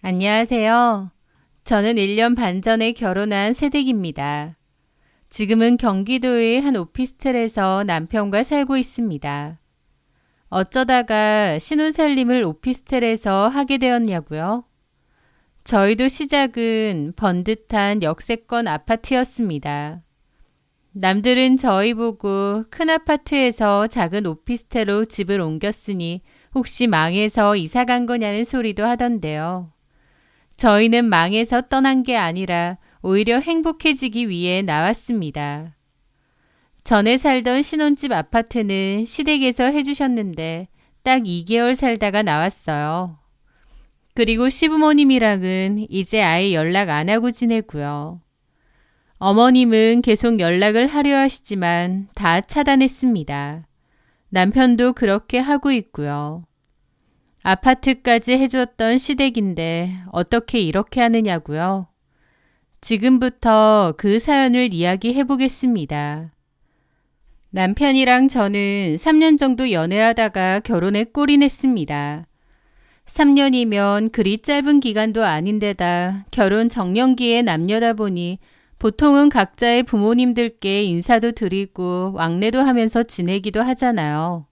안녕하세요. 저는 1년 반 전에 결혼한 새댁입니다. 지금은 경기도의 한 오피스텔에서 남편과 살고 있습니다. 어쩌다가 신혼살림을 오피스텔에서 하게 되었냐고요? 저희도 시작은 번듯한 역세권 아파트였습니다. 남들은 저희 보고 큰 아파트에서 작은 오피스텔로 집을 옮겼으니 혹시 망해서 이사 간 거냐는 소리도 하던데요. 저희는 망해서 떠난 게 아니라 오히려 행복해지기 위해 나왔습니다. 전에 살던 신혼집 아파트는 시댁에서 해주셨는데 딱 2개월 살다가 나왔어요. 그리고 시부모님이랑은 이제 아예 연락 안 하고 지내고요. 어머님은 계속 연락을 하려 하시지만 다 차단했습니다. 남편도 그렇게 하고 있고요. 아파트까지 해줬던 시댁인데 어떻게 이렇게 하느냐고요? 지금부터 그 사연을 이야기해 보겠습니다. 남편이랑 저는 3년 정도 연애하다가 결혼에 골인했습니다. 3년이면 그리 짧은 기간도 아닌데다 결혼 정년기에 남녀다 보니 보통은 각자의 부모님들께 인사도 드리고 왕래도 하면서 지내기도 하잖아요.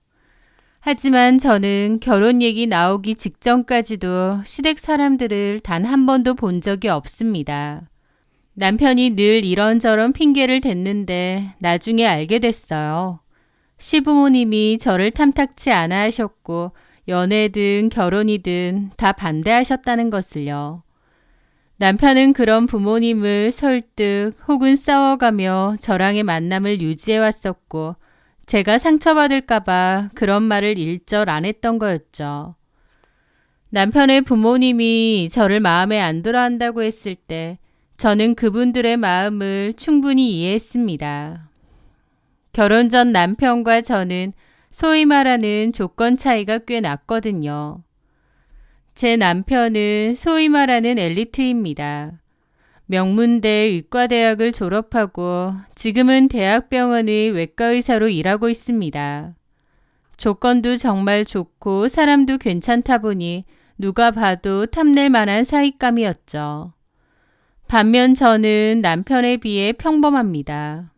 하지만 저는 결혼 얘기 나오기 직전까지도 시댁 사람들을 단 한 번도 본 적이 없습니다. 남편이 늘 이런저런 핑계를 댔는데 나중에 알게 됐어요. 시부모님이 저를 탐탁치 않아 하셨고 연애든 결혼이든 다 반대하셨다는 것을요. 남편은 그런 부모님을 설득 혹은 싸워가며 저랑의 만남을 유지해 왔었고 제가 상처받을까봐 그런 말을 일절 안 했던 거였죠. 남편의 부모님이 저를 마음에 안 들어 한다고 했을 때 저는 그분들의 마음을 충분히 이해했습니다. 결혼 전 남편과 저는 소위 말하는 조건 차이가 꽤 났거든요. 제 남편은 소위 말하는 엘리트입니다. 명문대 의과대학을 졸업하고 지금은 대학병원의 외과의사로 일하고 있습니다. 조건도 정말 좋고 사람도 괜찮다 보니 누가 봐도 탐낼 만한 사윗감이었죠. 반면 저는 남편에 비해 평범합니다.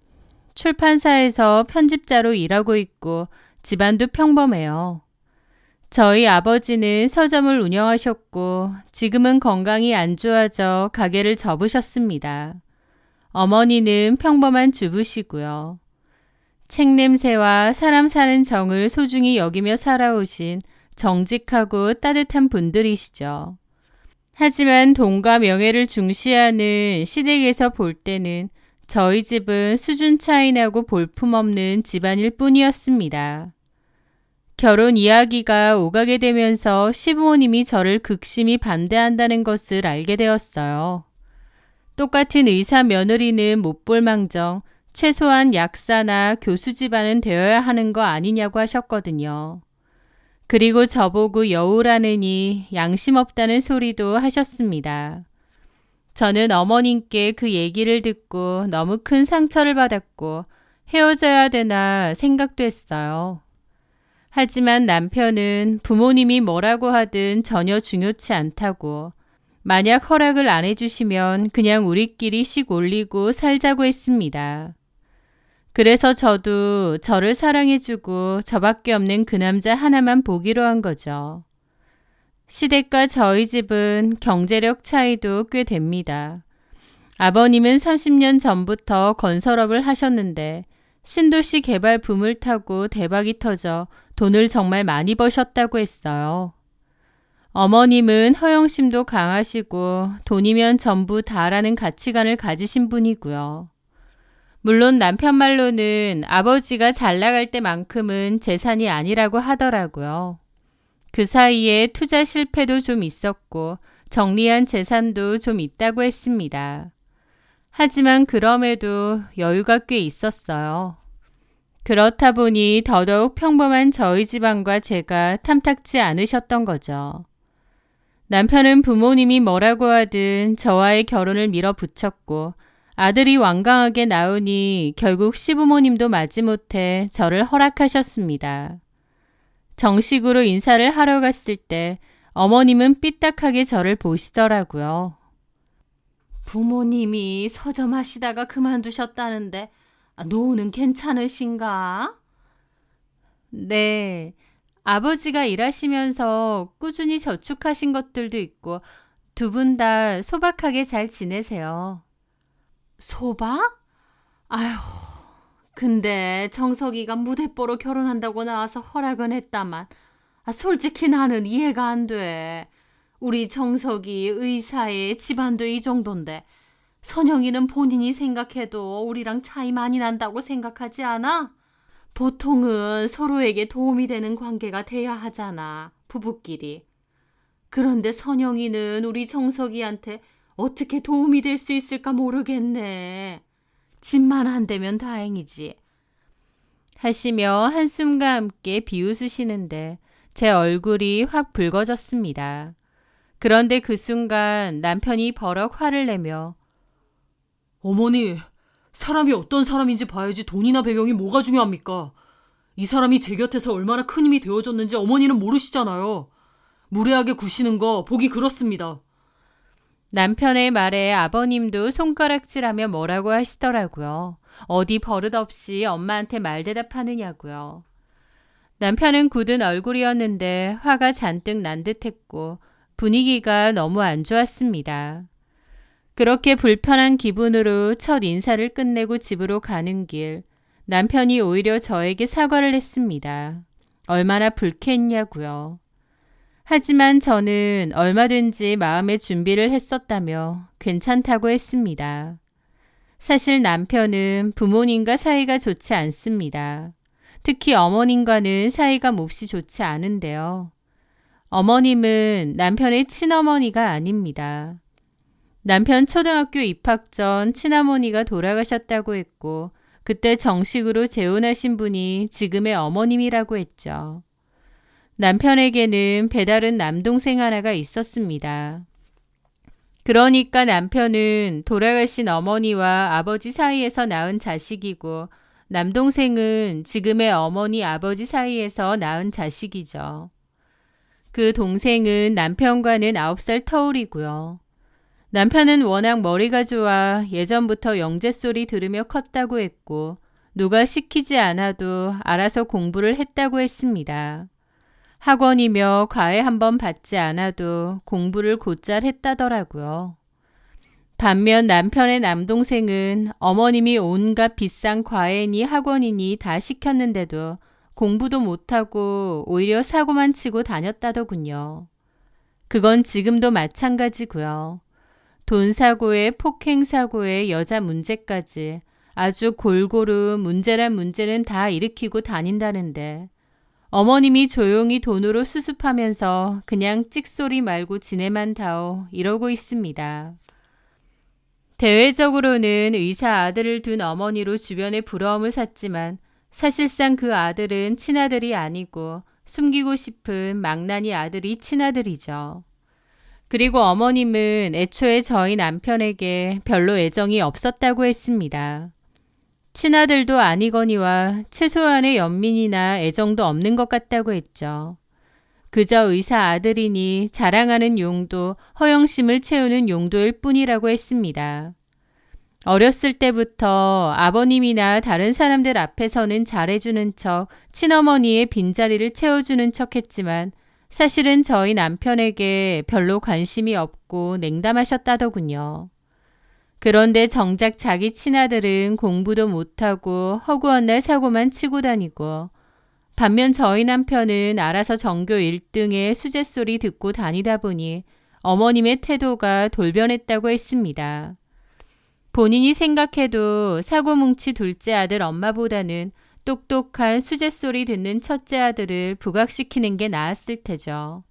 출판사에서 편집자로 일하고 있고 집안도 평범해요. 저희 아버지는 서점을 운영하셨고 지금은 건강이 안 좋아져 가게를 접으셨습니다. 어머니는 평범한 주부시고요. 책 냄새와 사람 사는 정을 소중히 여기며 살아오신 정직하고 따뜻한 분들이시죠. 하지만 돈과 명예를 중시하는 시댁에서 볼 때는 저희 집은 수준 차이 나고 볼품없는 집안일 뿐이었습니다. 결혼 이야기가 오가게 되면서 시부모님이 저를 극심히 반대한다는 것을 알게 되었어요. 똑같은 의사 며느리는 못 볼 망정 최소한 약사나 교수 집안은 되어야 하는 거 아니냐고 하셨거든요. 그리고 저보고 여우라느니 양심 없다는 소리도 하셨습니다. 저는 어머님께 그 얘기를 듣고 너무 큰 상처를 받았고 헤어져야 되나 생각도 했어요. 하지만 남편은 부모님이 뭐라고 하든 전혀 중요치 않다고 만약 허락을 안 해주시면 그냥 우리끼리 씩 올리고 살자고 했습니다. 그래서 저도 저를 사랑해주고 저밖에 없는 그 남자 하나만 보기로 한 거죠. 시댁과 저희 집은 경제력 차이도 꽤 됩니다. 아버님은 30년 전부터 건설업을 하셨는데 신도시 개발 붐을 타고 대박이 터져 돈을 정말 많이 버셨다고 했어요. 어머님은 허영심도 강하시고 돈이면 전부 다라는 가치관을 가지신 분이고요. 물론 남편 말로는 아버지가 잘 나갈 때만큼은 재산이 아니라고 하더라고요. 그 사이에 투자 실패도 좀 있었고 정리한 재산도 좀 있다고 했습니다. 하지만 그럼에도 여유가 꽤 있었어요. 그렇다 보니 더더욱 평범한 저희 집안과 제가 탐탁지 않으셨던 거죠. 남편은 부모님이 뭐라고 하든 저와의 결혼을 밀어붙였고 아들이 완강하게 나오니 결국 시부모님도 마지못해 저를 허락하셨습니다. 정식으로 인사를 하러 갔을 때 어머님은 삐딱하게 저를 보시더라고요. 부모님이 서점하시다가 그만두셨다는데 노후는 괜찮으신가? 네, 아버지가 일하시면서 꾸준히 저축하신 것들도 있고 두 분 다 소박하게 잘 지내세요. 소박? 아휴, 근데 정석이가 무대뽀로 결혼한다고 나와서 허락은 했다만 솔직히 나는 이해가 안 돼. 우리 정석이 의사에 집안도 이 정도인데 선영이는 본인이 생각해도 우리랑 차이 많이 난다고 생각하지 않아? 보통은 서로에게 도움이 되는 관계가 돼야 하잖아, 부부끼리. 그런데 선영이는 우리 정석이한테 어떻게 도움이 될 수 있을까 모르겠네. 집만 안 되면 다행이지. 하시며 한숨과 함께 비웃으시는데 제 얼굴이 확 붉어졌습니다. 그런데 그 순간 남편이 버럭 화를 내며 어머니, 사람이 어떤 사람인지 봐야지 돈이나 배경이 뭐가 중요합니까? 이 사람이 제 곁에서 얼마나 큰 힘이 되어줬는지 어머니는 모르시잖아요. 무례하게 구시는 거 보기 그렇습니다. 남편의 말에 아버님도 손가락질하며 뭐라고 하시더라고요. 어디 버릇없이 엄마한테 말대답하느냐고요. 남편은 굳은 얼굴이었는데 화가 잔뜩 난 듯했고 분위기가 너무 안 좋았습니다. 그렇게 불편한 기분으로 첫 인사를 끝내고 집으로 가는 길, 남편이 오히려 저에게 사과를 했습니다. 얼마나 불쾌했냐고요. 하지만 저는 얼마든지 마음의 준비를 했었다며 괜찮다고 했습니다. 사실 남편은 부모님과 사이가 좋지 않습니다. 특히 어머님과는 사이가 몹시 좋지 않은데요. 어머님은 남편의 친어머니가 아닙니다. 남편 초등학교 입학 전 친어머니가 돌아가셨다고 했고 그때 정식으로 재혼하신 분이 지금의 어머님이라고 했죠. 남편에게는 배다른 남동생 하나가 있었습니다. 그러니까 남편은 돌아가신 어머니와 아버지 사이에서 낳은 자식이고 남동생은 지금의 어머니 아버지 사이에서 낳은 자식이죠. 그 동생은 남편과는 9살 터울이고요. 남편은 워낙 머리가 좋아 예전부터 영재소리 들으며 컸다고 했고 누가 시키지 않아도 알아서 공부를 했다고 했습니다. 학원이며 과외 한번 받지 않아도 공부를 곧잘 했다더라고요. 반면 남편의 남동생은 어머님이 온갖 비싼 과외니 학원이니 다 시켰는데도 공부도 못하고 오히려 사고만 치고 다녔다더군요. 그건 지금도 마찬가지고요. 돈 사고에 폭행 사고에 여자 문제까지 아주 골고루 문제란 문제는 다 일으키고 다닌다는데 어머님이 조용히 돈으로 수습하면서 그냥 찍소리 말고 지내만 다오 이러고 있습니다. 대외적으로는 의사 아들을 둔 어머니로 주변에 부러움을 샀지만 사실상 그 아들은 친아들이 아니고 숨기고 싶은 망나니 아들이 친아들이죠. 그리고 어머님은 애초에 저희 남편에게 별로 애정이 없었다고 했습니다. 친아들도 아니거니와 최소한의 연민이나 애정도 없는 것 같다고 했죠. 그저 의사 아들이니 자랑하는 용도, 허영심을 채우는 용도일 뿐이라고 했습니다. 어렸을 때부터 아버님이나 다른 사람들 앞에서는 잘해주는 척, 친어머니의 빈자리를 채워주는 척 했지만 사실은 저희 남편에게 별로 관심이 없고 냉담하셨다더군요. 그런데 정작 자기 친아들은 공부도 못하고 허구한 날 사고만 치고 다니고 반면 저희 남편은 알아서 전교 1등의 수제소리 듣고 다니다 보니 어머님의 태도가 돌변했다고 했습니다. 본인이 생각해도 사고뭉치 둘째 아들 엄마보다는 똑똑한 수제소리 듣는 첫째 아들을 부각시키는 게 나았을 테죠.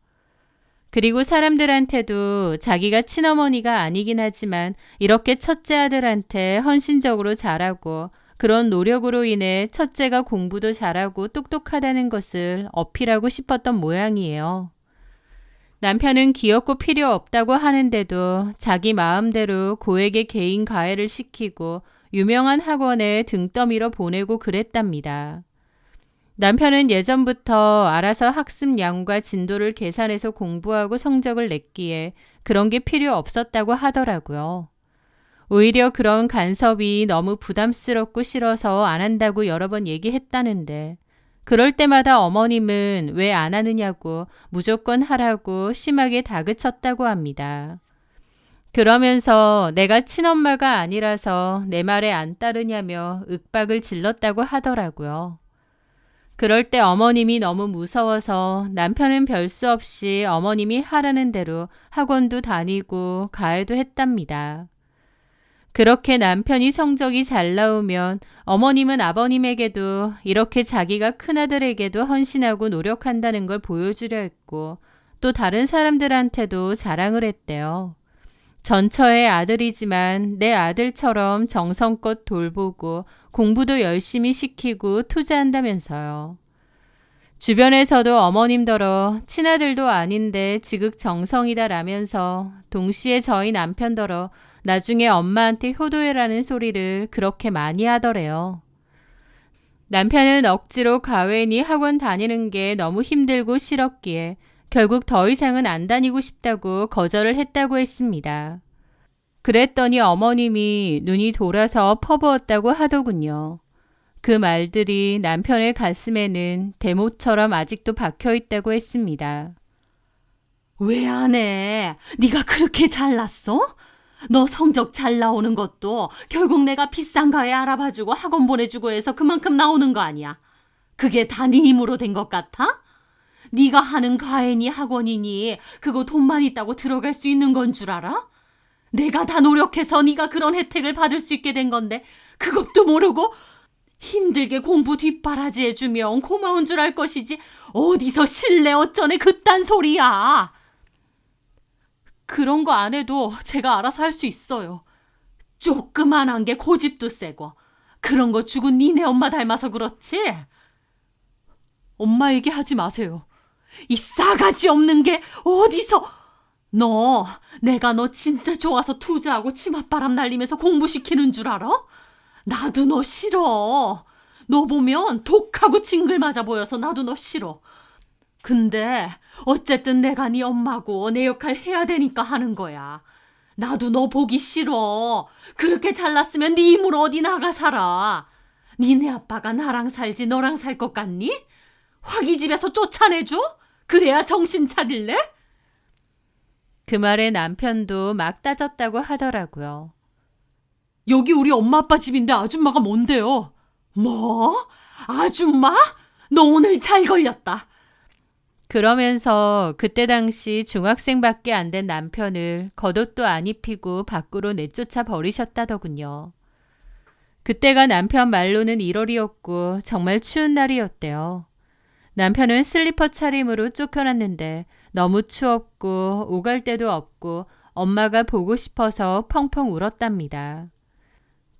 그리고 사람들한테도 자기가 친어머니가 아니긴 하지만 이렇게 첫째 아들한테 헌신적으로 잘하고 그런 노력으로 인해 첫째가 공부도 잘하고 똑똑하다는 것을 어필하고 싶었던 모양이에요. 남편은 귀엽고 필요 없다고 하는데도 자기 마음대로 고액의 개인 과외를 시키고 유명한 학원에 등 떠밀어 보내고 그랬답니다. 남편은 예전부터 알아서 학습량과 진도를 계산해서 공부하고 성적을 냈기에 그런 게 필요 없었다고 하더라고요. 오히려 그런 간섭이 너무 부담스럽고 싫어서 안 한다고 여러 번 얘기했다는데 그럴 때마다 어머님은 왜 안 하느냐고 무조건 하라고 심하게 다그쳤다고 합니다. 그러면서 내가 친엄마가 아니라서 내 말에 안 따르냐며 윽박을 질렀다고 하더라고요. 그럴 때 어머님이 너무 무서워서 남편은 별 수 없이 어머님이 하라는 대로 학원도 다니고 가해도 했답니다. 그렇게 남편이 성적이 잘 나오면 어머님은 아버님에게도 이렇게 자기가 큰아들에게도 헌신하고 노력한다는 걸 보여주려 했고 또 다른 사람들한테도 자랑을 했대요. 전처의 아들이지만 내 아들처럼 정성껏 돌보고 공부도 열심히 시키고 투자한다면서요. 주변에서도 어머님더러 친아들도 아닌데 지극정성이다라면서 동시에 저희 남편더러 나중에 엄마한테 효도해라는 소리를 그렇게 많이 하더래요. 남편은 억지로 가외니 학원 다니는 게 너무 힘들고 싫었기에 결국 더 이상은 안 다니고 싶다고 거절을 했다고 했습니다. 그랬더니 어머님이 눈이 돌아서 퍼부었다고 하더군요. 그 말들이 남편의 가슴에는 대못처럼 아직도 박혀있다고 했습니다. 왜 안 해? 네가 그렇게 잘났어? 너 성적 잘 나오는 것도 결국 내가 비싼 가에 알아봐주고 학원 보내주고 해서 그만큼 나오는 거 아니야? 그게 다 네 힘으로 된 것 같아? 네가 하는 가해니 학원이니 그거 돈만 있다고 들어갈 수 있는 건 줄 알아? 내가 다 노력해서 네가 그런 혜택을 받을 수 있게 된 건데 그것도 모르고 힘들게 공부 뒷바라지 해주면 고마운 줄 알 것이지 어디서 실내 어쩌네 그딴 소리야. 그런 거 안 해도 제가 알아서 할 수 있어요. 조그만한 게 고집도 세고 그런 거 죽은 니네 엄마 닮아서 그렇지? 엄마 얘기하지 마세요. 이 싸가지 없는 게 어디서... 내가 너 진짜 좋아서 투자하고 치맛바람 날리면서 공부시키는 줄 알아? 나도 너 싫어. 너 보면 독하고 징글 맞아 보여서 나도 너 싫어. 근데 어쨌든 내가 네 엄마고 내 역할 해야 되니까 하는 거야. 나도 너 보기 싫어. 그렇게 잘났으면 네 힘으로 어디 나가 살아. 니네 아빠가 나랑 살지 너랑 살 것 같니? 화기 집에서 쫓아내줘? 그래야 정신 차릴래? 그 말에 남편도 막 따졌다고 하더라고요. 여기 우리 엄마 아빠 집인데 아줌마가 뭔데요? 뭐? 아줌마? 너 오늘 잘 걸렸다. 그러면서 그때 당시 중학생밖에 안 된 남편을 겉옷도 안 입히고 밖으로 내쫓아 버리셨다더군요. 그때가 남편 말로는 1월이었고 정말 추운 날이었대요. 남편은 슬리퍼 차림으로 쫓겨났는데 너무 추웠고 오갈 데도 없고 엄마가 보고 싶어서 펑펑 울었답니다.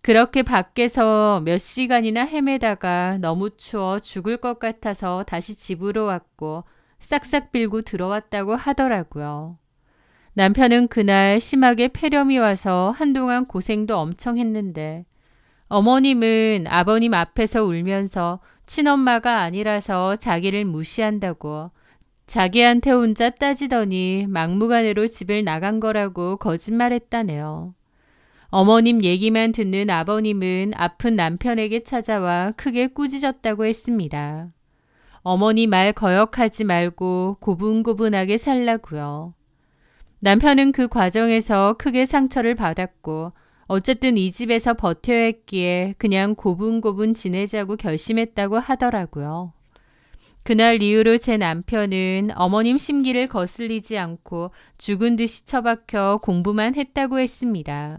그렇게 밖에서 몇 시간이나 헤매다가 너무 추워 죽을 것 같아서 다시 집으로 왔고 싹싹 빌고 들어왔다고 하더라고요. 남편은 그날 심하게 폐렴이 와서 한동안 고생도 엄청 했는데 어머님은 아버님 앞에서 울면서 친엄마가 아니라서 자기를 무시한다고 자기한테 혼자 따지더니 막무가내로 집을 나간 거라고 거짓말했다네요. 어머님 얘기만 듣는 아버님은 아픈 남편에게 찾아와 크게 꾸짖었다고 했습니다. 어머니 말 거역하지 말고 고분고분하게 살라고요. 남편은 그 과정에서 크게 상처를 받았고 어쨌든 이 집에서 버텨야 했기에 그냥 고분고분 지내자고 결심했다고 하더라고요. 그날 이후로 제 남편은 어머님 심기를 거슬리지 않고 죽은 듯이 처박혀 공부만 했다고 했습니다.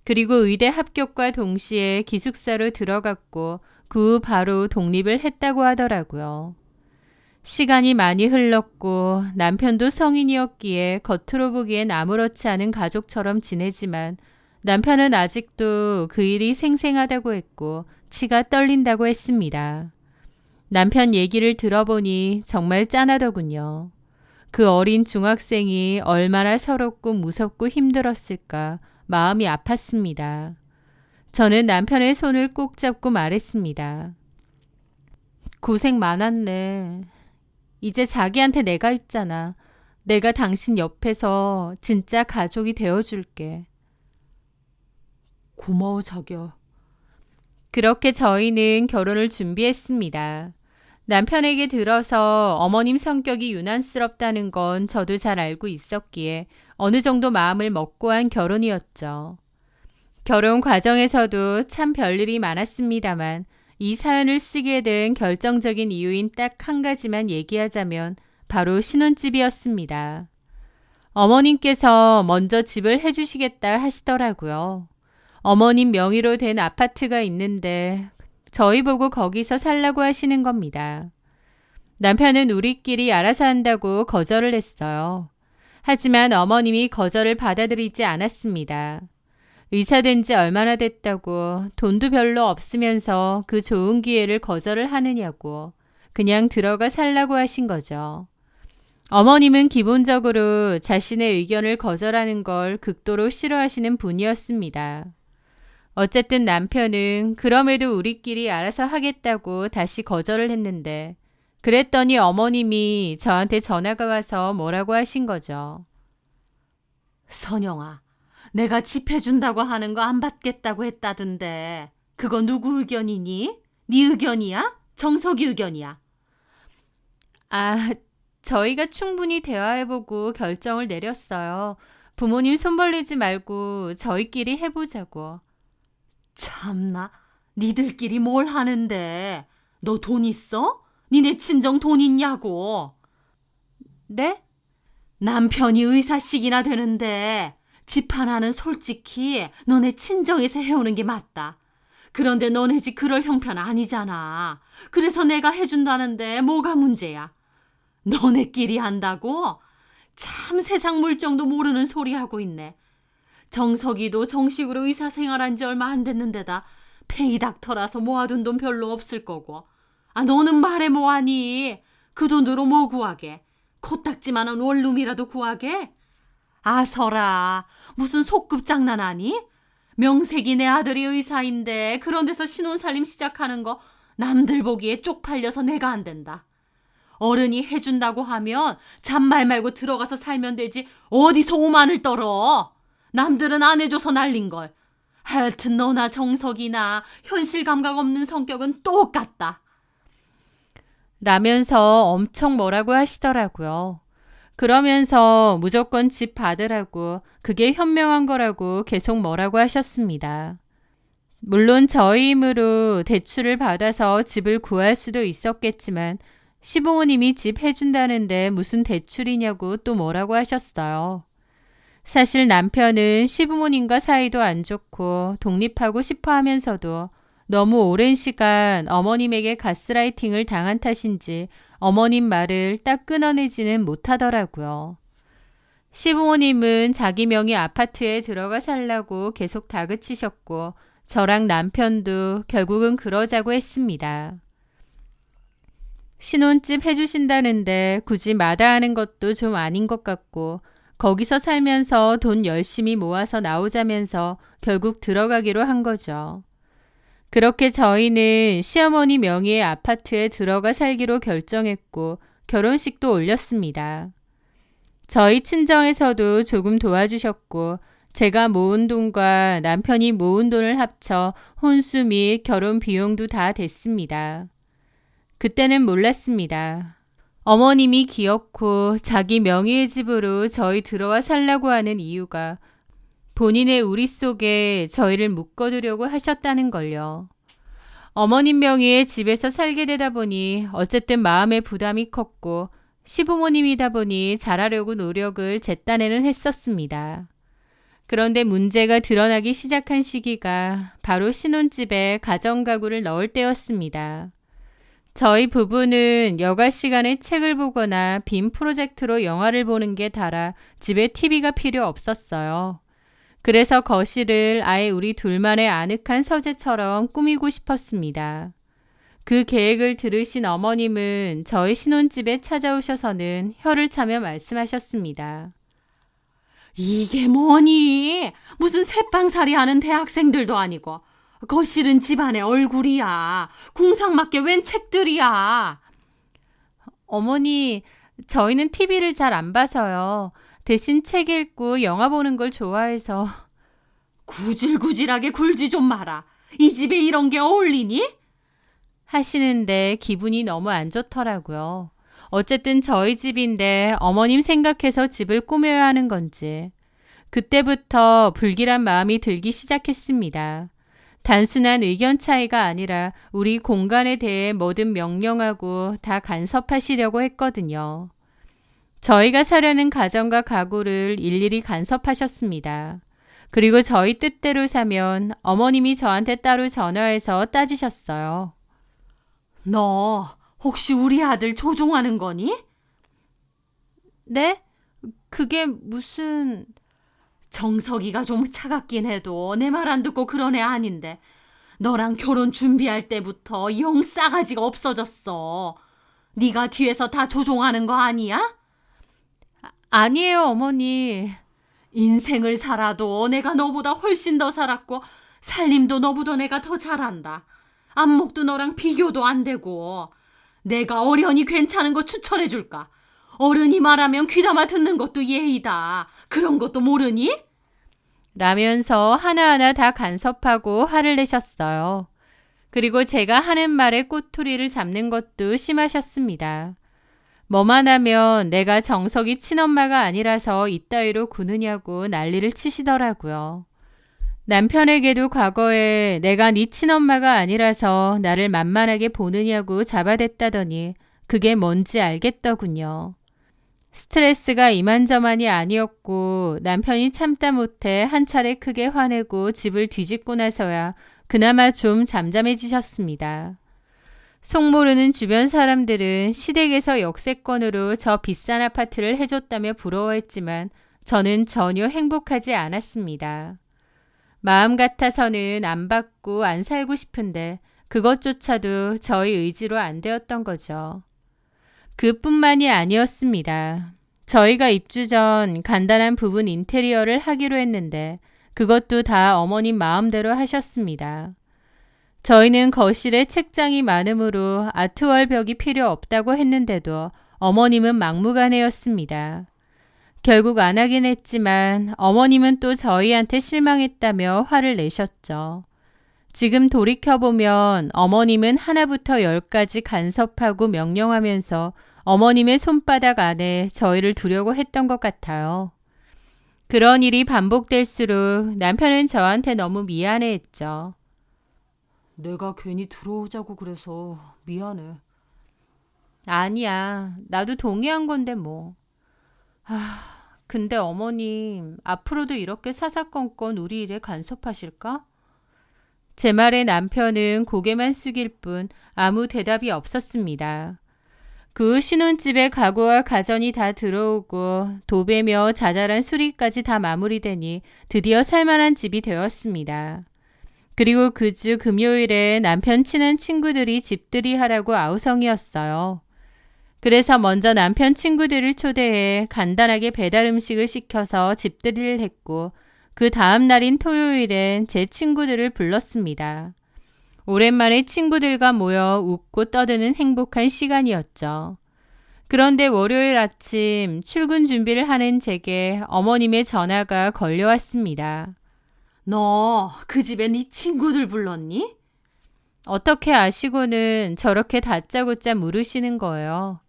그리고 의대 합격과 동시에 기숙사로 들어갔고 그 후 바로 독립을 했다고 하더라고요. 시간이 많이 흘렀고 남편도 성인이었기에 겉으로 보기엔 아무렇지 않은 가족처럼 지내지만 남편은 아직도 그 일이 생생하다고 했고 치가 떨린다고 했습니다. 남편 얘기를 들어보니 정말 짠하더군요. 그 어린 중학생이 얼마나 서럽고 무섭고 힘들었을까 마음이 아팠습니다. 저는 남편의 손을 꼭 잡고 말했습니다. 고생 많았네. 이제 자기한테 내가 있잖아. 내가 당신 옆에서 진짜 가족이 되어줄게. 고마워, 자기야. 그렇게 저희는 결혼을 준비했습니다. 남편에게 들어서 어머님 성격이 유난스럽다는 건 저도 잘 알고 있었기에 어느 정도 마음을 먹고 한 결혼이었죠. 결혼 과정에서도 참 별일이 많았습니다만 이 사연을 쓰게 된 결정적인 이유인 딱 한 가지만 얘기하자면 바로 신혼집이었습니다. 어머님께서 먼저 집을 해주시겠다 하시더라고요. 어머님 명의로 된 아파트가 있는데 저희 보고 거기서 살라고 하시는 겁니다. 남편은 우리끼리 알아서 한다고 거절을 했어요. 하지만 어머님이 거절을 받아들이지 않았습니다. 의사된 지 얼마나 됐다고 돈도 별로 없으면서 그 좋은 기회를 거절을 하느냐고 그냥 들어가 살라고 하신 거죠. 어머님은 기본적으로 자신의 의견을 거절하는 걸 극도로 싫어하시는 분이었습니다. 어쨌든 남편은 그럼에도 우리끼리 알아서 하겠다고 다시 거절을 했는데 그랬더니 어머님이 저한테 전화가 와서 뭐라고 하신 거죠. 선영아, 내가 집 해준다고 하는 거 안 받겠다고 했다던데 그거 누구 의견이니? 네 의견이야? 정석이 의견이야? 저희가 충분히 대화해보고 결정을 내렸어요. 부모님 손 벌리지 말고 저희끼리 해보자고. 참나, 니들끼리 뭘 하는데? 너 돈 있어? 니네 친정 돈 있냐고? 네? 남편이 의사씩이나 되는데 집 하나는 솔직히 너네 친정에서 해오는 게 맞다. 그런데 너네 집 그럴 형편 아니잖아. 그래서 내가 해준다는데 뭐가 문제야? 너네끼리 한다고? 참 세상 물정도 모르는 소리 하고 있네. 정석이도 정식으로 의사 생활한 지 얼마 안 됐는데다 페이닥터라서 모아둔 돈 별로 없을 거고. 너는 말해 뭐하니? 그 돈으로 뭐 구하게? 코딱지만한 원룸이라도 구하게? 설아, 무슨 속급 장난하니? 명색이 내 아들이 의사인데 그런 데서 신혼살림 시작하는 거 남들 보기에 쪽팔려서 내가 안 된다. 어른이 해준다고 하면 잔말 말고 들어가서 살면 되지 어디서 오만을 떨어. 남들은 안 해줘서 날린걸. 하여튼 너나 정석이나 현실 감각 없는 성격은 똑같다. 라면서 엄청 뭐라고 하시더라고요. 그러면서 무조건 집 받으라고 그게 현명한 거라고 계속 뭐라고 하셨습니다. 물론 저희 힘으로 대출을 받아서 집을 구할 수도 있었겠지만 시부모님이 집 해준다는데 무슨 대출이냐고 또 뭐라고 하셨어요. 사실 남편은 시부모님과 사이도 안 좋고 독립하고 싶어 하면서도 너무 오랜 시간 어머님에게 가스라이팅을 당한 탓인지 어머님 말을 딱 끊어내지는 못하더라고요. 시부모님은 자기 명의 아파트에 들어가 살라고 계속 다그치셨고 저랑 남편도 결국은 그러자고 했습니다. 신혼집 해주신다는데 굳이 마다하는 것도 좀 아닌 것 같고 거기서 살면서 돈 열심히 모아서 나오자면서 결국 들어가기로 한 거죠. 그렇게 저희는 시어머니 명의의 아파트에 들어가 살기로 결정했고 결혼식도 올렸습니다. 저희 친정에서도 조금 도와주셨고 제가 모은 돈과 남편이 모은 돈을 합쳐 혼수 및 결혼 비용도 다 됐습니다. 그때는 몰랐습니다. 어머님이 기어코 자기 명의의 집으로 저희 들어와 살라고 하는 이유가 본인의 우리 속에 저희를 묶어두려고 하셨다는 걸요. 어머님 명의의 집에서 살게 되다 보니 어쨌든 마음의 부담이 컸고 시부모님이다 보니 잘하려고 노력을 제 딴에는 했었습니다. 그런데 문제가 드러나기 시작한 시기가 바로 신혼집에 가정가구를 넣을 때였습니다. 저희 부부는 여가 시간에 책을 보거나 빔 프로젝트로 영화를 보는 게 다라 집에 TV가 필요 없었어요. 그래서 거실을 아예 우리 둘만의 아늑한 서재처럼 꾸미고 싶었습니다. 그 계획을 들으신 어머님은 저희 신혼집에 찾아오셔서는 혀를 차며 말씀하셨습니다. 이게 뭐니? 무슨 새빵살이 하는 대학생들도 아니고 거실은 집안의 얼굴이야. 궁상맞게 웬 책들이야. 어머니, 저희는 TV를 잘 안 봐서요. 대신 책 읽고 영화 보는 걸 좋아해서. 구질구질하게 굴지 좀 마라. 이 집에 이런 게 어울리니? 하시는데 기분이 너무 안 좋더라고요. 어쨌든 저희 집인데 어머님 생각해서 집을 꾸며야 하는 건지. 그때부터 불길한 마음이 들기 시작했습니다. 단순한 의견 차이가 아니라 우리 공간에 대해 뭐든 명령하고 다 간섭하시려고 했거든요. 저희가 사려는 가정과 가구를 일일이 간섭하셨습니다. 그리고 저희 뜻대로 사면 어머님이 저한테 따로 전화해서 따지셨어요. 너 혹시 우리 아들 조종하는 거니? 네? 그게 무슨... 정석이가 좀 차갑긴 해도 내 말 안 듣고 그런 애 아닌데 너랑 결혼 준비할 때부터 영 싸가지가 없어졌어. 네가 뒤에서 다 조종하는 거 아니야? 아니에요, 어머니. 인생을 살아도 내가 너보다 훨씬 더 살았고 살림도 너보다 내가 더 잘한다. 안목도 너랑 비교도 안 되고 내가 어련히 괜찮은 거 추천해 줄까? 어른이 말하면 귀담아 듣는 것도 예의다. 그런 것도 모르니? 라면서 하나하나 다 간섭하고 화를 내셨어요. 그리고 제가 하는 말에 꼬투리를 잡는 것도 심하셨습니다. 뭐만 하면 내가 정석이 친엄마가 아니라서 이따위로 구느냐고 난리를 치시더라고요. 남편에게도 과거에 내가 네 친엄마가 아니라서 나를 만만하게 보느냐고 잡아댔다더니 그게 뭔지 알겠더군요. 스트레스가 이만저만이 아니었고 남편이 참다 못해 한 차례 크게 화내고 집을 뒤집고 나서야 그나마 좀 잠잠해지셨습니다. 속모르는 주변 사람들은 시댁에서 역세권으로 저 비싼 아파트를 해줬다며 부러워했지만 저는 전혀 행복하지 않았습니다. 마음 같아서는 안 받고 안 살고 싶은데 그것조차도 저희 의지로 안 되었던 거죠. 그뿐만이 아니었습니다. 저희가 입주 전 간단한 부분 인테리어를 하기로 했는데 그것도 다 어머님 마음대로 하셨습니다. 저희는 거실에 책장이 많으므로 아트월 벽이 필요 없다고 했는데도 어머님은 막무가내였습니다. 결국 안 하긴 했지만 어머님은 또 저희한테 실망했다며 화를 내셨죠. 지금 돌이켜보면 어머님은 하나부터 열까지 간섭하고 명령하면서 어머님의 손바닥 안에 저희를 두려고 했던 것 같아요. 그런 일이 반복될수록 남편은 저한테 너무 미안해했죠. 내가 괜히 들어오자고 그래서 미안해. 아니야, 나도 동의한 건데 뭐. 근데 어머님 앞으로도 이렇게 사사건건 우리 일에 간섭하실까? 제 말에 남편은 고개만 숙일 뿐 아무 대답이 없었습니다. 그 후 신혼집에 가구와 가전이 다 들어오고 도배며 자잘한 수리까지 다 마무리되니 드디어 살만한 집이 되었습니다. 그리고 그 주 금요일에 남편 친한 친구들이 집들이 하라고 아우성이었어요. 그래서 먼저 남편 친구들을 초대해 간단하게 배달 음식을 시켜서 집들이를 했고 그 다음 날인 토요일엔 제 친구들을 불렀습니다. 오랜만에 친구들과 모여 웃고 떠드는 행복한 시간이었죠. 그런데 월요일 아침 출근 준비를 하는 제게 어머님의 전화가 걸려왔습니다. 너 그 집에 네 친구들 불렀니? 어떻게 아시고는 저렇게 다짜고짜 물으시는 거예요.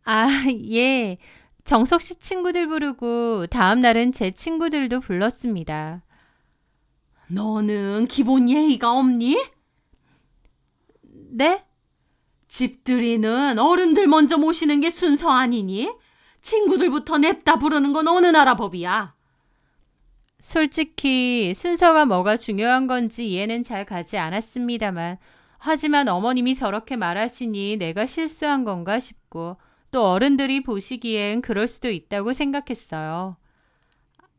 아, 예. 정석 씨 친구들 부르고 다음 날은 제 친구들도 불렀습니다. 너는 기본 예의가 없니? 네? 집들이는 어른들 먼저 모시는 게 순서 아니니? 친구들부터 냅다 부르는 건 어느 나라 법이야? 솔직히 순서가 뭐가 중요한 건지 이해는 잘 가지 않았습니다만 하지만 어머님이 저렇게 말하시니 내가 실수한 건가 싶고 또 어른들이 보시기엔 그럴 수도 있다고 생각했어요.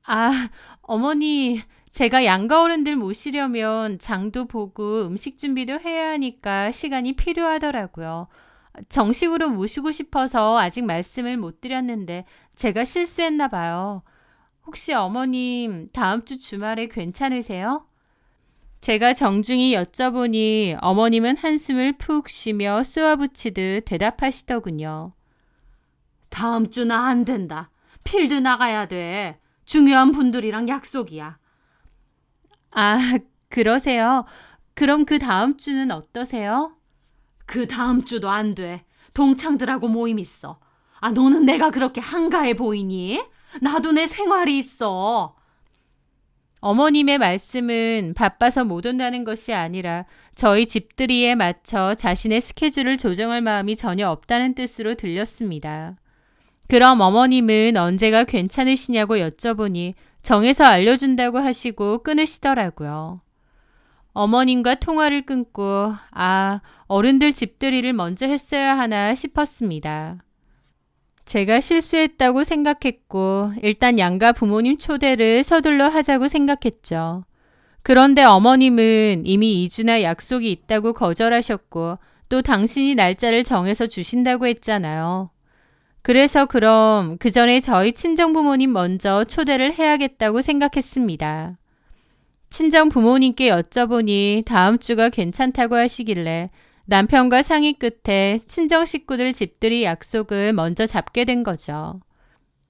아, 어머니, 제가 양가 어른들 모시려면 장도 보고 음식 준비도 해야 하니까 시간이 필요하더라고요. 정식으로 모시고 싶어서 아직 말씀을 못 드렸는데 제가 실수했나 봐요. 혹시 어머님 다음 주 주말에 괜찮으세요? 제가 정중히 여쭤보니 어머님은 한숨을 푹 쉬며 쏘아붙이듯 대답하시더군요. 다음 주는 안 된다. 필드 나가야 돼. 중요한 분들이랑 약속이야. 아, 그러세요? 그럼 그 다음 주는 어떠세요? 그 다음 주도 안 돼. 동창들하고 모임 있어. 아, 너는 내가 그렇게 한가해 보이니? 나도 내 생활이 있어. 어머님의 말씀은 바빠서 못 온다는 것이 아니라 저희 집들이에 맞춰 자신의 스케줄을 조정할 마음이 전혀 없다는 뜻으로 들렸습니다. 그럼 어머님은 언제가 괜찮으시냐고 여쭤보니 정해서 알려준다고 하시고 끊으시더라고요. 어머님과 통화를 끊고 어른들 집들이를 먼저 했어야 하나 싶었습니다. 제가 실수했다고 생각했고 일단 양가 부모님 초대를 서둘러 하자고 생각했죠. 그런데 어머님은 이미 2주나 약속이 있다고 거절하셨고 또 당신이 날짜를 정해서 주신다고 했잖아요. 그래서 그럼 그 전에 저희 친정부모님 먼저 초대를 해야겠다고 생각했습니다. 친정 부모님께 여쭤보니 다음 주가 괜찮다고 하시길래 남편과 상의 끝에 친정 식구들 집들이 약속을 먼저 잡게 된 거죠.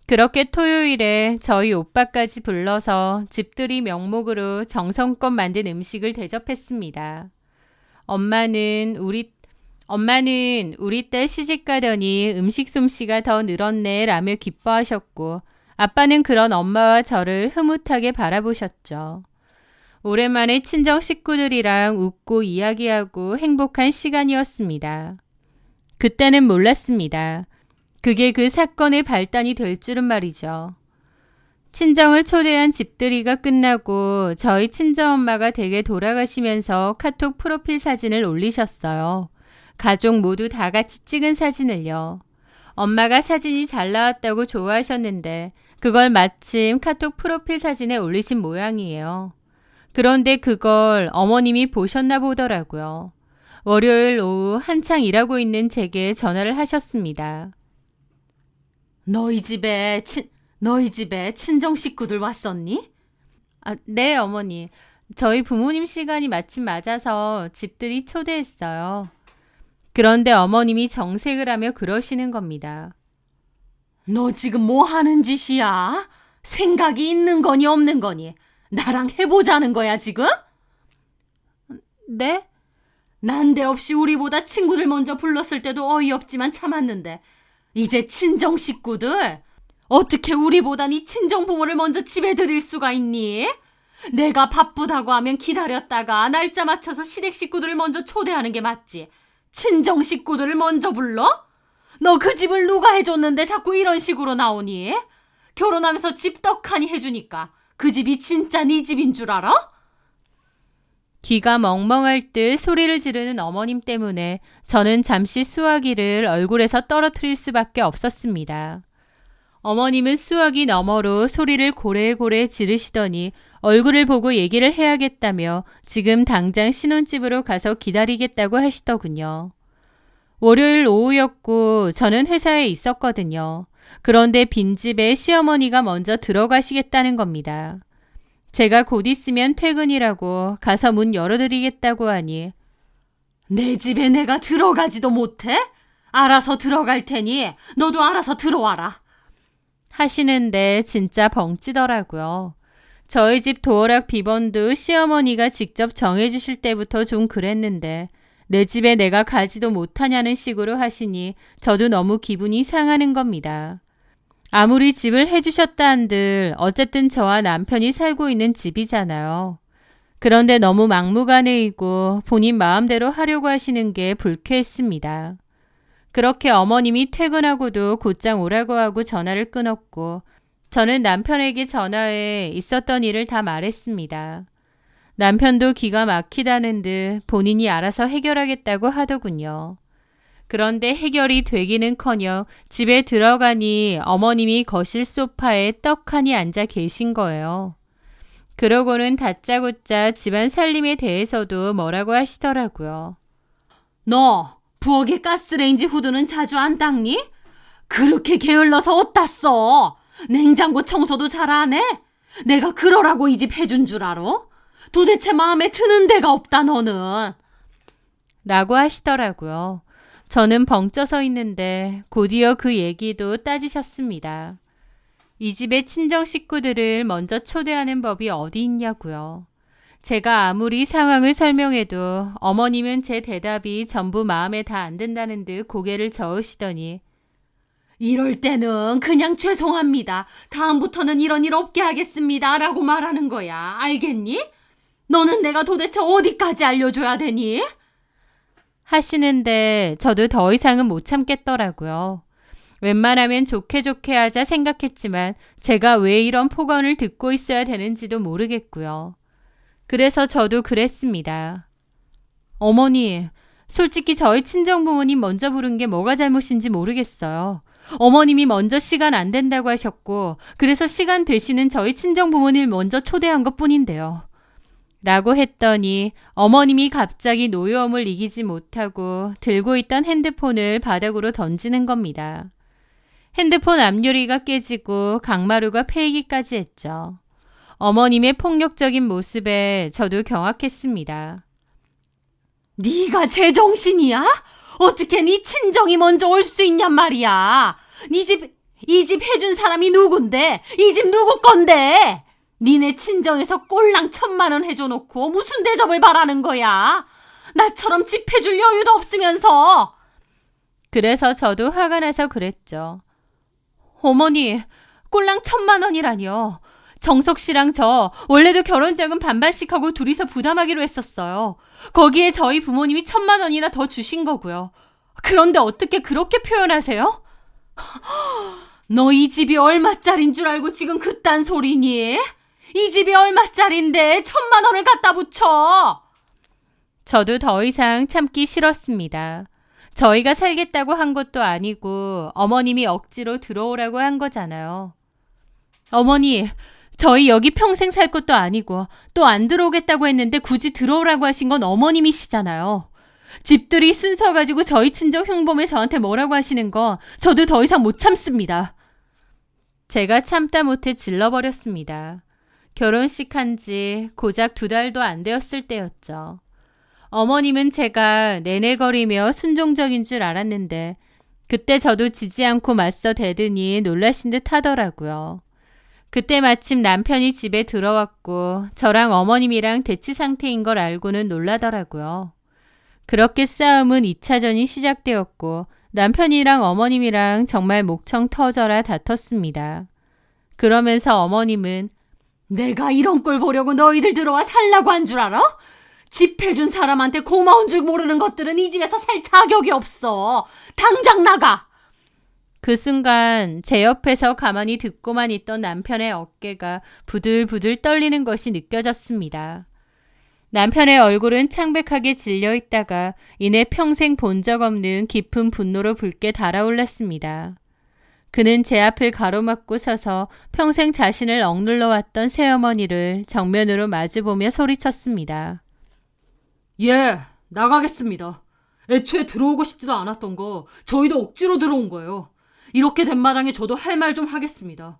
그렇게 토요일에 저희 오빠까지 불러서 집들이 명목으로 정성껏 만든 음식을 대접했습니다. 엄마는 우리 딸 시집 가더니 음식 솜씨가 더 늘었네 라며 기뻐하셨고 아빠는 그런 엄마와 저를 흐뭇하게 바라보셨죠. 오랜만에 친정 식구들이랑 웃고 이야기하고 행복한 시간이었습니다. 그때는 몰랐습니다. 그게 그 사건의 발단이 될 줄은 말이죠. 친정을 초대한 집들이가 끝나고 저희 친정엄마가 댁에 돌아가시면서 카톡 프로필 사진을 올리셨어요. 가족 모두 다 같이 찍은 사진을요. 엄마가 사진이 잘 나왔다고 좋아하셨는데 그걸 마침 카톡 프로필 사진에 올리신 모양이에요. 그런데 그걸 어머님이 보셨나 보더라고요. 월요일 오후 한창 일하고 있는 제게 전화를 하셨습니다. 너희 집에 친정 식구들 왔었니? 네, 어머니. 저희 부모님 시간이 마침 맞아서 집들이 초대했어요. 그런데 어머님이 정색을 하며 그러시는 겁니다. 너 지금 뭐 하는 짓이야? 생각이 있는 거니 없는 거니? 나랑 해보자는 거야 지금? 네? 난데없이 우리보다 친구들 먼저 불렀을 때도 어이없지만 참았는데 이제 친정 식구들? 어떻게 우리보다 네 친정 부모를 먼저 집에 들일 수가 있니? 내가 바쁘다고 하면 기다렸다가 날짜 맞춰서 시댁 식구들을 먼저 초대하는 게 맞지. 친정 식구들을 먼저 불러? 너 그 집을 누가 해줬는데 자꾸 이런 식으로 나오니? 결혼하면서 집 떡하니 해주니까 그 집이 진짜 네 집인 줄 알아? 귀가 멍멍할 듯 소리를 지르는 어머님 때문에 저는 잠시 수화기를 얼굴에서 떨어뜨릴 수밖에 없었습니다. 어머님은 수화기 너머로 소리를 고래고래 지르시더니 얼굴을 보고 얘기를 해야겠다며 지금 당장 신혼집으로 가서 기다리겠다고 하시더군요. 월요일 오후였고 저는 회사에 있었거든요. 그런데 빈집에 시어머니가 먼저 들어가시겠다는 겁니다. 제가 곧 있으면 퇴근이라고 가서 문 열어드리겠다고 하니 내 집에 내가 들어가지도 못해? 알아서 들어갈 테니 너도 알아서 들어와라. 하시는데 진짜 벙찌더라고요. 저희 집 도어락 비번도 시어머니가 직접 정해주실 때부터 좀 그랬는데 내 집에 내가 가지도 못하냐는 식으로 하시니 저도 너무 기분이 상하는 겁니다. 아무리 집을 해주셨다 한들 어쨌든 저와 남편이 살고 있는 집이잖아요. 그런데 너무 막무가내이고 본인 마음대로 하려고 하시는 게 불쾌했습니다. 그렇게 어머님이 퇴근하고도 곧장 오라고 하고 전화를 끊었고 저는 남편에게 전화해 있었던 일을 다 말했습니다. 남편도 기가 막히다는 듯 본인이 알아서 해결하겠다고 하더군요. 그런데 해결이 되기는커녕 집에 들어가니 어머님이 거실 소파에 떡하니 앉아 계신 거예요. 그러고는 다짜고짜 집안 살림에 대해서도 뭐라고 하시더라고요. 너 부엌에 가스레인지 후드는 자주 안 닦니? 그렇게 게을러서 어디다 써? 냉장고 청소도 잘 안 해? 내가 그러라고 이 집 해준 줄 알아? 도대체 마음에 드는 데가 없다 너는. 라고 하시더라고요. 저는 벙 쪄서 있는데 곧이어 그 얘기도 따지셨습니다. 이 집의 친정 식구들을 먼저 초대하는 법이 어디 있냐고요. 제가 아무리 상황을 설명해도 어머님은 제 대답이 전부 마음에 다 안 든다는 듯 고개를 저으시더니 이럴 때는 그냥 죄송합니다. 다음부터는 이런 일 없게 하겠습니다. 라고 말하는 거야. 알겠니? 너는 내가 도대체 어디까지 알려줘야 되니? 하시는데 저도 더 이상은 못 참겠더라고요. 웬만하면 좋게 좋게 하자 생각했지만 제가 왜 이런 폭언을 듣고 있어야 되는지도 모르겠고요. 그래서 저도 그랬습니다. 어머니, 솔직히 저희 친정부모님 먼저 부른 게 뭐가 잘못인지 모르겠어요. 어머님이 먼저 시간 안 된다고 하셨고 그래서 시간 되시는 저희 친정부모님 먼저 초대한 것뿐인데요. 라고 했더니 어머님이 갑자기 노여움을 이기지 못하고 들고 있던 핸드폰을 바닥으로 던지는 겁니다. 핸드폰 앞유리가 깨지고 강마루가 패이기까지 했죠. 어머님의 폭력적인 모습에 저도 경악했습니다. 네가 제정신이야? 어떻게 네 친정이 먼저 올 수 있냔 말이야. 이 집 해준 사람이 누군데? 이 집 누구 건데? 니네 친정에서 꼴랑 1,000만 원 해줘놓고 무슨 대접을 바라는 거야? 나처럼 집 해줄 여유도 없으면서. 그래서 저도 화가 나서 그랬죠. 어머니, 꼴랑 1,000만 원이라니요. 정석 씨랑 저 원래도 결혼자금 반반씩 하고 둘이서 부담하기로 했었어요. 거기에 저희 부모님이 1,000만 원이나 더 주신 거고요. 그런데 어떻게 그렇게 표현하세요? 너 이 집이 얼마짜린 줄 알고 지금 그딴 소리니? 이 집이 얼마짜린데 1,000만 원을 갖다 붙여? 저도 더 이상 참기 싫었습니다. 저희가 살겠다고 한 것도 아니고 어머님이 억지로 들어오라고 한 거잖아요. 어머니, 저희 여기 평생 살 것도 아니고 또 안 들어오겠다고 했는데 굳이 들어오라고 하신 건 어머님이시잖아요. 집들이 순서 가지고 저희 친정 흉범에 저한테 뭐라고 하시는 거 저도 더 이상 못 참습니다. 제가 참다 못해 질러버렸습니다. 결혼식 한 지 고작 2달도 안 되었을 때였죠. 어머님은 제가 내내거리며 순종적인 줄 알았는데 그때 저도 지지 않고 맞서 대더니 놀라신 듯 하더라고요. 그때 마침 남편이 집에 들어왔고 저랑 어머님이랑 대치 상태인 걸 알고는 놀라더라고요. 그렇게 싸움은 2차전이 시작되었고 남편이랑 어머님이랑 정말 목청 터져라 다퉜습니다. 그러면서 어머님은 내가 이런 꼴 보려고 너희들 들어와 살라고 한 줄 알아? 집 해준 사람한테 고마운 줄 모르는 것들은 이 집에서 살 자격이 없어. 당장 나가! 그 순간 제 옆에서 가만히 듣고만 있던 남편의 어깨가 부들부들 떨리는 것이 느껴졌습니다. 남편의 얼굴은 창백하게 질려 있다가 이내 평생 본 적 없는 깊은 분노로 붉게 달아올랐습니다. 그는 제 앞을 가로막고 서서 평생 자신을 억눌러 왔던 새어머니를 정면으로 마주보며 소리쳤습니다. 예, 나가겠습니다. 애초에 들어오고 싶지도 않았던 거 저희도 억지로 들어온 거예요. 이렇게 된 마당에 저도 할 말 좀 하겠습니다.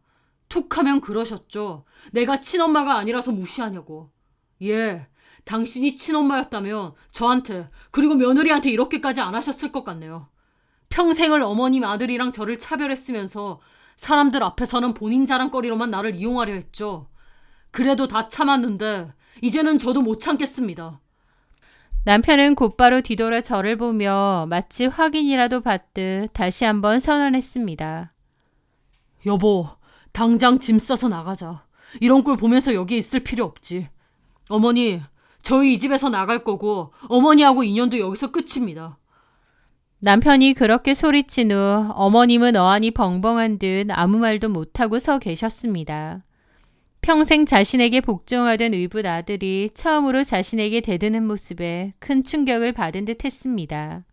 툭 하면 그러셨죠. 내가 친엄마가 아니라서 무시하냐고. 예, 당신이 친엄마였다면 저한테 그리고 며느리한테 이렇게까지 안 하셨을 것 같네요. 평생을 어머님 아들이랑 저를 차별했으면서 사람들 앞에서는 본인 자랑거리로만 나를 이용하려 했죠. 그래도 다 참았는데 이제는 저도 못 참겠습니다. 남편은 곧바로 뒤돌아 저를 보며 마치 확인이라도 받듯 다시 한번 선언했습니다. 여보, 당장 짐 싸서 나가자. 이런 꼴 보면서 여기 있을 필요 없지. 어머니, 저희 이 집에서 나갈 거고 어머니하고 인연도 여기서 끝입니다. 남편이 그렇게 소리친 후 어머님은 어안이 벙벙한 듯 아무 말도 못하고 서 계셨습니다. 평생 자신에게 복종하던 의붓 아들이 처음으로 자신에게 대드는 모습에 큰 충격을 받은 듯 했습니다.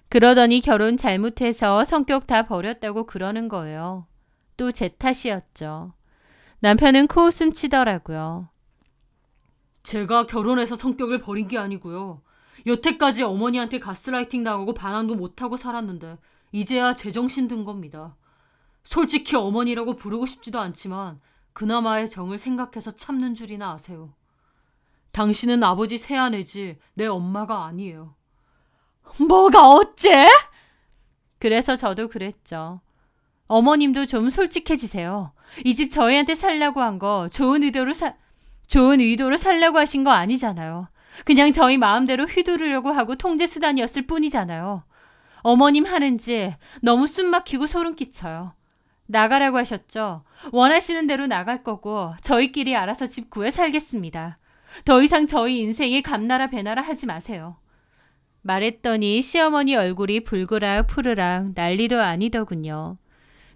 그러더니 결혼 잘못해서 성격 다 버렸다고 그러는 거예요. 또 제 탓이었죠. 남편은 코웃음 치더라고요. 제가 결혼해서 성격을 버린 게 아니고요. 여태까지 어머니한테 가스라이팅 당하고 반항도 못하고 살았는데 이제야 제정신 든 겁니다. 솔직히 어머니라고 부르고 싶지도 않지만 그나마의 정을 생각해서 참는 줄이나 아세요. 당신은 아버지 새아내지 내 엄마가 아니에요. 뭐가 어째? 그래서 저도 그랬죠. 어머님도 좀 솔직해지세요. 이 집 저희한테 살라고 한 거 좋은 의도로 살라고 하신 거 아니잖아요. 그냥 저희 마음대로 휘두르려고 하고 통제 수단이었을 뿐이잖아요. 어머님 하는지 너무 숨막히고 소름 끼쳐요. 나가라고 하셨죠? 원하시는 대로 나갈 거고 저희끼리 알아서 집 구해 살겠습니다. 더 이상 저희 인생에 감나라 배나라 하지 마세요. 말했더니 시어머니 얼굴이 붉으락 푸르락 난리도 아니더군요.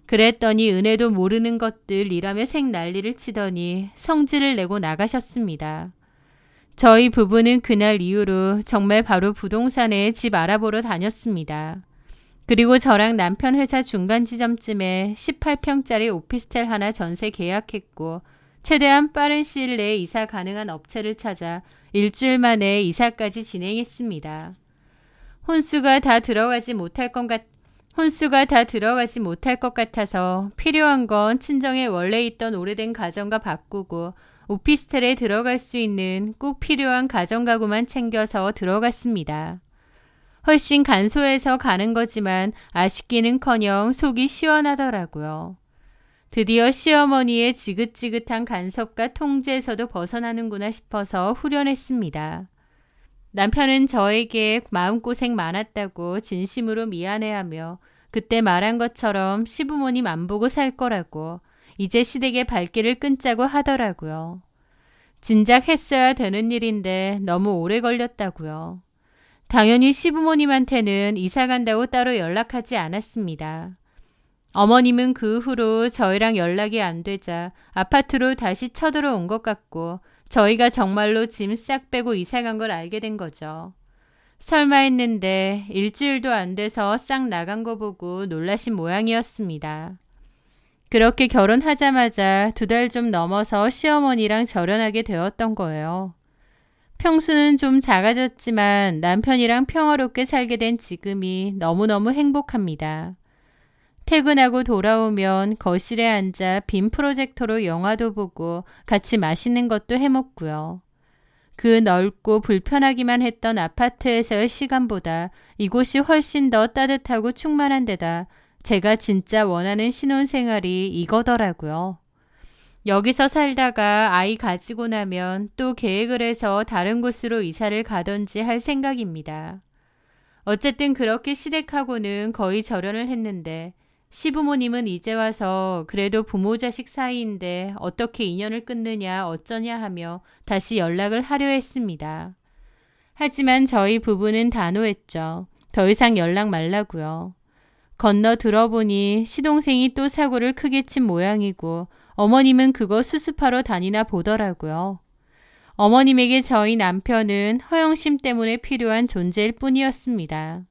그랬더니 은혜도 모르는 것들이라며 생난리를 치더니 성질을 내고 나가셨습니다. 저희 부부는 그날 이후로 정말 바로 부동산에 집 알아보러 다녔습니다. 그리고 저랑 남편 회사 중간 지점쯤에 18평짜리 오피스텔 하나 전세 계약했고 최대한 빠른 시일 내에 이사 가능한 업체를 찾아 일주일 만에 이사까지 진행했습니다. 혼수가 다 들어가지 못할 것 같아서 필요한 건 친정에 원래 있던 오래된 가전과 바꾸고 오피스텔에 들어갈 수 있는 꼭 필요한 가전가구만 챙겨서 들어갔습니다. 훨씬 간소해서 가는 거지만 아쉽기는커녕 속이 시원하더라고요. 드디어 시어머니의 지긋지긋한 간섭과 통제에서도 벗어나는구나 싶어서 후련했습니다. 남편은 저에게 마음고생 많았다고 진심으로 미안해하며 그때 말한 것처럼 시부모님 안 보고 살 거라고 이제 시댁의 발길을 끊자고 하더라고요. 진작 했어야 되는 일인데 너무 오래 걸렸다고요. 당연히 시부모님한테는 이사 간다고 따로 연락하지 않았습니다. 어머님은 그 후로 저희랑 연락이 안 되자 아파트로 다시 쳐들어온 것 같고 저희가 정말로 짐 싹 빼고 이사 간 걸 알게 된 거죠. 설마 했는데 일주일도 안 돼서 싹 나간 거 보고 놀라신 모양이었습니다. 그렇게 결혼하자마자 2달 좀 넘어서 시어머니랑 절연하게 되었던 거예요. 평수는 좀 작아졌지만 남편이랑 평화롭게 살게 된 지금이 너무너무 행복합니다. 퇴근하고 돌아오면 거실에 앉아 빔 프로젝터로 영화도 보고 같이 맛있는 것도 해먹고요. 그 넓고 불편하기만 했던 아파트에서의 시간보다 이곳이 훨씬 더 따뜻하고 충만한 데다 제가 진짜 원하는 신혼생활이 이거더라고요. 여기서 살다가 아이 가지고 나면 또 계획을 해서 다른 곳으로 이사를 가던지 할 생각입니다. 어쨌든 그렇게 시댁하고는 거의 절연을 했는데 시부모님은 이제 와서 그래도 부모 자식 사이인데 어떻게 인연을 끊느냐 어쩌냐 하며 다시 연락을 하려 했습니다. 하지만 저희 부부는 단호했죠. 더 이상 연락 말라고요. 건너 들어보니 시동생이 또 사고를 크게 친 모양이고 어머님은 그거 수습하러 다니나 보더라고요. 어머님에게 저희 남편은 허영심 때문에 필요한 존재일 뿐이었습니다.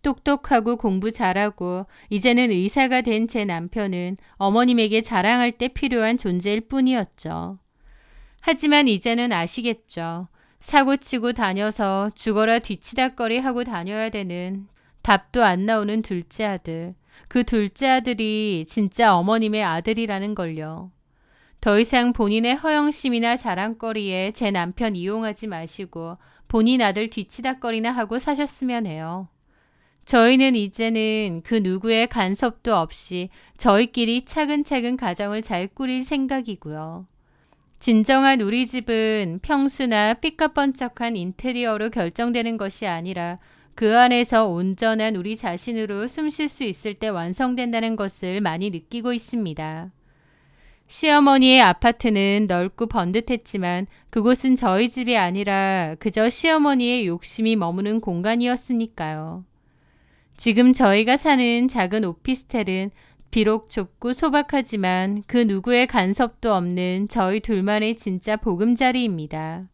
똑똑하고 공부 잘하고 이제는 의사가 된 제 남편은 어머님에게 자랑할 때 필요한 존재일 뿐이었죠. 하지만 이제는 아시겠죠. 사고치고 다녀서 죽어라 뒤치다꺼리 하고 다녀야 되는 답도 안 나오는 둘째 아들. 그 둘째 아들이 진짜 어머님의 아들이라는 걸요. 더 이상 본인의 허영심이나 자랑거리에 제 남편 이용하지 마시고 본인 아들 뒤치다꺼리나 하고 사셨으면 해요. 저희는 이제는 그 누구의 간섭도 없이 저희끼리 차근차근 가정을 잘 꾸릴 생각이고요. 진정한 우리 집은 평수나 삐까뻔쩍한 인테리어로 결정되는 것이 아니라 그 안에서 온전한 우리 자신으로 숨 쉴 수 있을 때 완성된다는 것을 많이 느끼고 있습니다. 시어머니의 아파트는 넓고 번듯했지만 그곳은 저희 집이 아니라 그저 시어머니의 욕심이 머무는 공간이었으니까요. 지금 저희가 사는 작은 오피스텔은 비록 좁고 소박하지만 그 누구의 간섭도 없는 저희 둘만의 진짜 보금자리입니다.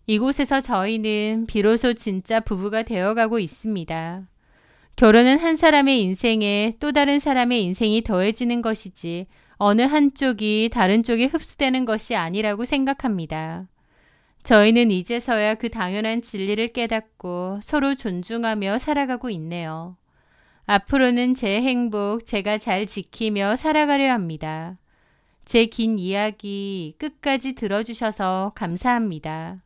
이곳에서 저희는 비로소 진짜 부부가 되어가고 있습니다. 결혼은 한 사람의 인생에 또 다른 사람의 인생이 더해지는 것이지 어느 한쪽이 다른 쪽에 흡수되는 것이 아니라고 생각합니다. 저희는 이제서야 그 당연한 진리를 깨닫고 서로 존중하며 살아가고 있네요. 앞으로는 제 행복 제가 잘 지키며 살아가려 합니다. 제 긴 이야기 끝까지 들어주셔서 감사합니다.